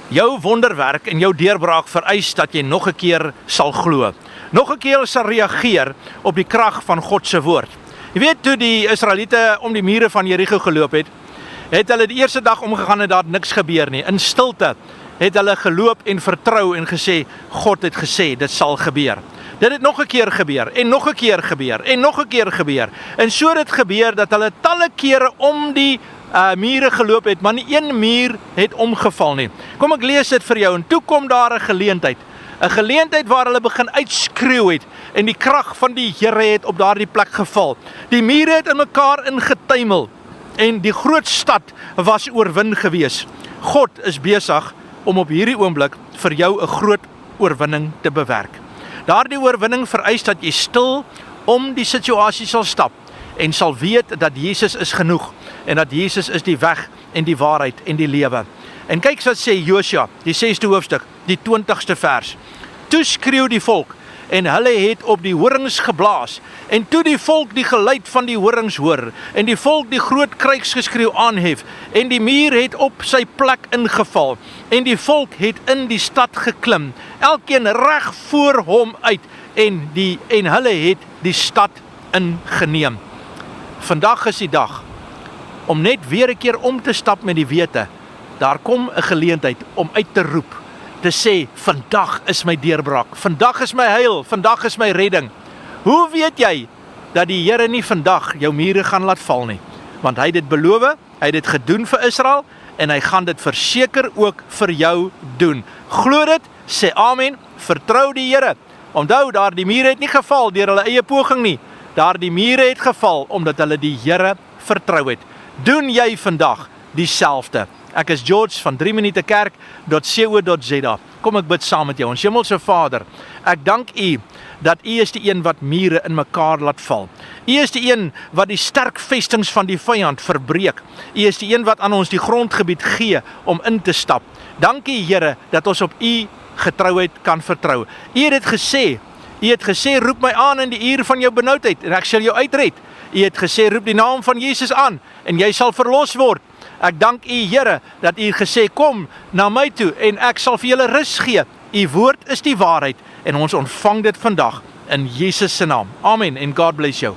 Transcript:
Jou wonderwerk en jou deurbraak vereis dat jy nog 'n keer sal glo. Nog 'n keer sal reageer op die krag van God se woord. Jy weet, toe die Israeliete om die mure van Jerigo geloop het hulle die eerste dag omgegaan en daar het niks gebeur nie. In stilte het hulle geloop en vertrou en gesê, God het gesê, dit sal gebeur. Dit het nog 'n keer gebeur, en nog 'n keer gebeur, en nog 'n keer gebeur. En so het dit gebeur dat hulle talle kere om die mure geloop het, maar nie een muur het omgeval nie. Kom ek lees dit vir jou, en toe kom daar 'n geleentheid waar hulle begin uitskreeu het, en die krag van die Here het op daardie plek geval. Die mure het in mekaar ingetuimel, en die groot stad was oorwin gewees. God is besig om op hierdie oomblik vir jou 'n groot oorwinning te bewerk. Daardie oorwinning vereis dat jy stil om die situasie sal stap en sal weet dat Jesus is genoeg en dat Jesus is die weg en die waarheid en die lewe. En kyk wat sê Josua, die 6de hoofstuk, die 20ste vers. Toe skreeu die volk en hulle het op die horings geblaas. En toe die volk die geluid van die horings hoor en die volk die groot krygsgeskreeu aanhef en die muur het op sy plek ingeval en die volk het in die stad geklim, elkeen reg voor hom uit en hulle het die stad ingeneem. Vandag is die dag om net weer 'n keer om te stap met die wete, daar kom 'n geleentheid om uit te roep, te sê, vandag is my deurbraak, vandag is my heil, vandag is my redding. Hoe weet jy dat die Here nie vandag jou mure gaan laat val nie? Want hy het dit beloof, hy het dit gedoen vir Israel, en hy gaan dit verseker ook vir jou doen. Glo dit, sê amen, vertrou die Here. Onthou, daardie mure het nie geval deur hulle eie poging nie. Daardie mure het geval omdat hulle die Here vertrou het. Doen jy vandag dieselfde? Ek is George van 3minutekerk.co.za. Kom ek bid saam met jou. Ons Hemelse Vader, ek dank U dat U is die een wat mure in mekaar laat val. U is die een wat die sterk vestings van die vyand verbreek. U is die een wat aan ons die grondgebied gee om in te stap. Dankie Here dat ons op U getrouheid kan vertrou. U het dit gesê. U het gesê, roep my aan in die uur van jou benoudheid en ek sal jou uitred. U het gesê, roep die naam van Jesus aan en jy sal verlos word. Ek dank U Here dat U gesê, kom na my toe en ek sal vir julle rus gee. U woord is die waarheid en ons ontvang dit vandag in Jesus se naam. Amen en God bless you.